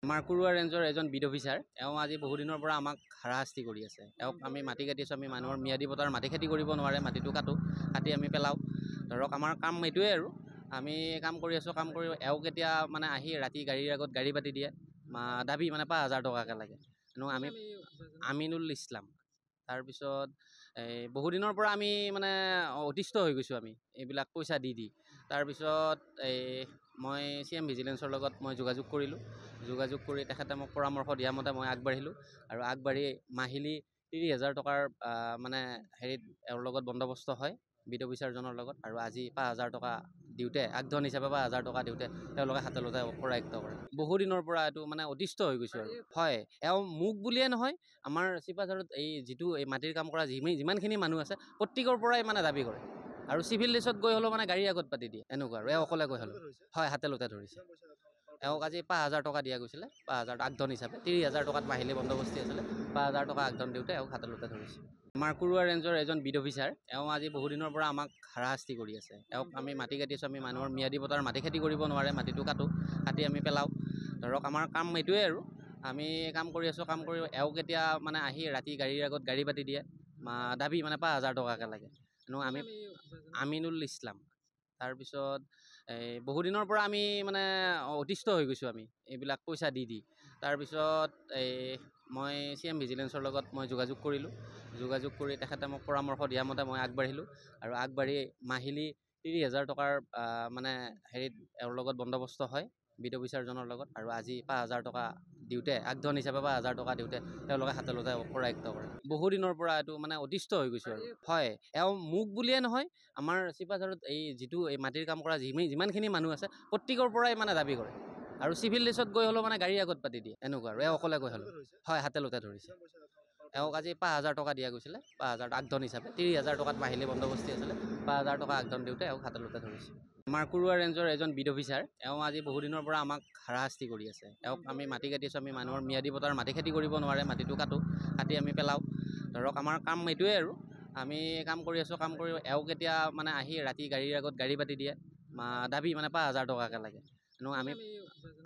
মাৰ্কুৰুৱা ৰেঞ্জৰ এজন bead officer আজি বহুদিনৰ পৰা আমাক হাৰাশাস্তি কৰি আছে। আমি মাটি কাটি আছোঁ, আমি মানুহৰ ম্যাদী পট্টাৰ মাটি খেতি কৰিব নোৱাৰে, মাটিটো কাটি আমি পেলাওঁ। ধৰক আমাৰ কাম এইটোৱে আৰু আমি কাম কৰি আছোঁ, কাম কৰি এতিয়া আহি ৰাতি গাড়ীৰ আগত গাড়ী পাতি দিয়ে, দাবী 5,000 টকাকৈ লাগে। আমি আমিনুল ইছলাম। তাৰপিছত বহুদিনৰ পৰা আমি অতিষ্ঠ হৈ গৈছোঁ, আমি এইবিলাক পইচা দি তাৰপিছত মই CM ভিজিলেন্সৰ লগত মই যোগাযোগ কৰিলোঁ। যোগাযোগ কৰি তেখেতে মোক পৰামৰ্শ দিয়া মতে মই আগবাঢ়িলোঁ আৰু আগবাঢ়ি মাহিলী 30,000 টকাৰ এওঁৰ লগত বন্দবস্ত হয় বিড অফিচাৰজনৰ লগত। আৰু আজি 5,000 টকা দিওঁতে, আগধন হিচাপে 5,000 টকা দিওঁতে তেওঁলোকে হাতে লোতে কৰায়ত্ব কৰে। বহুদিনৰ পৰা এইটো অতিষ্ঠ হৈ গৈছোঁ আৰু হয়, এওঁ মোক বুলিয়ে নহয়, আমাৰ চিপাঝাৰত যিটো মাটিৰ কাম কৰা যিমানখিনি মানুহ আছে প্ৰত্যেকৰ পৰাই দাবী কৰে। আৰু চিভিল লিষ্টত গৈ হ'লেও গাড়ীৰ আগত পাতি দিয়ে, এনেকুৱা আৰু এওঁ অকলে গৈ হ'লেও হয়, হাতে লোতে ধৰিছে। এওঁক আজি 5,000 টকা দিয়া গৈছিলে, 5,000 আগধন হিচাপে 30,000 টকাত মাহিলী বন্দবস্তি আছিলে। 5,000 টকা আগধন দিওঁতে এওঁক হাতে লোতে ধৰিছে। মাৰ্কুৰুৱা ৰেঞ্জৰ এজন বিড অফিচাৰ আজি বহুদিনৰ পৰা আমাক হাৰাশাস্তি কৰি আছে। আমি মাটি কাটি আছোঁ, আমি মানুহৰ ম্যাদী পট্টাৰ মাটি খেতি কৰিব নোৱাৰে, মাটিটো কাটি আমি পেলাওঁ। ধৰক আমাৰ কাম এইটোৱে আৰু আমি কাম কৰি আছোঁ, কাম কৰি এতিয়া আহি ৰাতি গাড়ীৰ আগত গাড়ী পাতি দিয়ে, দাবী 5,000 টকাকৈ লাগে। আমি আমিনুল ইছলাম। তাৰপিছত বহুদিনৰ পৰা আমি অতিষ্ঠ হৈ গৈছোঁ, আমি এইবিলাক পইচা দি তাৰপিছত মই CM ভিজিলেন্সৰ লগত মই যোগাযোগ কৰিলোঁ। যোগাযোগ কৰি তেখেতে মোক পৰামৰ্শ দিয়া মতে মই আগবাঢ়িলোঁ আৰু আগবাঢ়ি মাহিলী 30,000 টকাৰ এওঁৰ লগত বন্দবস্ত হয় বিড অফিচাৰজনৰ লগত। আৰু আজি 5,000 টকা দিওঁতে, আগধন হিচাপে 5,000 টকা দিওঁতে তেওঁলোকে হাতে লোতে কৰায়ত্ব কৰে। বহুদিনৰ পৰা এইটো অতিষ্ঠ হৈ গৈছোঁ আৰু হয়, এওঁ মোক বুলিয়ে নহয়, আমাৰ চিপাঝাৰত যিটো মাটিৰ কাম কৰা যিমানখিনি মানুহ আছে প্ৰত্যেকৰ পৰাই দাবী কৰে। আৰু চিভিল লিষ্টত গৈ হ'লেও গাড়ীৰ আগত পাতি দিয়ে, এনেকুৱা আৰু এওঁ অকলে গৈ হ'লেও হয়, হাতে লোতে ধৰিছে। এওঁক আজি 5,000 টকা দিয়া গৈছিলে, 5,000 আগধন হিচাপে 30,000 টকাত মাহিলী বন্দবস্তি আছিলে। 5,000 টকা আগধন দিওঁতে এওঁক হাতে লোতে ধৰিছে। মাৰ্কুৰুৱা ৰেঞ্জৰ এজন বিড অফিচাৰ আজি বহুদিনৰ পৰা আমাক হাৰাশাস্তি কৰি আছে। আমি মাটি কাটি আছোঁ, আমি মানুহৰ ম্যাদী পট্টাৰ মাটি খেতি কৰিব নোৱাৰে, মাটিটো কাটি আমি পেলাওঁ। ধৰক আমাৰ কাম এইটোৱে আৰু আমি কাম কৰি আছোঁ, কাম কৰি এতিয়া আহি ৰাতি গাড়ীৰ আগত গাড়ী পাতি দিয়ে, দাবী 5,000 টকাকৈ লাগে। আমি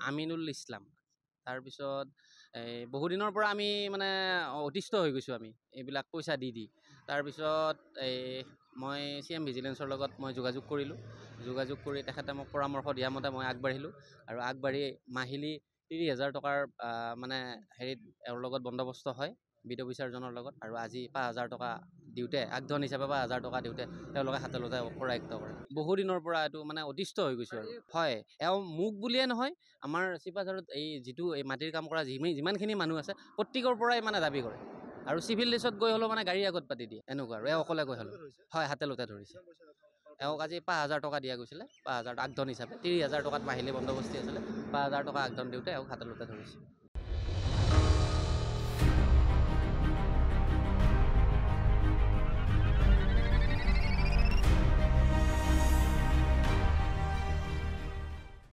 আমিনুল ইছলাম। তাৰপিছত বহুদিনৰ পৰা আমি অতিষ্ঠ হৈ গৈছোঁ, আমি এইবিলাক পইচা দি তাৰপিছত মই CM ভিজিলেন্সৰ লগত মই যোগাযোগ কৰিলোঁ। যোগাযোগ কৰি তেখেতে মোক পৰামৰ্শ দিয়া মতে মই আগবাঢ়িলোঁ আৰু আগবাঢ়ি মাহিলী 30,000 টকাৰ এওঁৰ লগত বন্দবস্ত হয় বিড অফিচাৰজনৰ লগত। আৰু আজি 5,000 টকা দিওঁতে, আগধন হিচাপে 5,000 টকা দিওঁতে তেওঁলোকে হাতে লোতে কৰায়ত্ব কৰে। বহুদিনৰ পৰা এইটো অতিষ্ঠ হৈ গৈছোঁ আৰু হয়, এওঁ মোক বুলিয়ে নহয়, আমাৰ চিপাঝাৰত যিটো মাটিৰ কাম কৰা যিমানখিনি মানুহ আছে প্ৰত্যেকৰ পৰাই দাবী কৰে। আৰু চিভিল লিষ্টত গৈ হ'লেও গাড়ীৰ আগত পাতি দিয়ে, এনেকুৱা আৰু এওঁ অকলে গৈ হ'লেও হয়, হাতে লোতে ধৰিছে। এওঁক আজি 5,000 টকা দিয়া গৈছিলে, 5,000 আগধন হিচাপে 30,000 টকাত মাহিলী বন্দবস্তি আছিলে। 5,000 টকা আগধন দিওঁতে এওঁক হাতে লোতে ধৰিছে।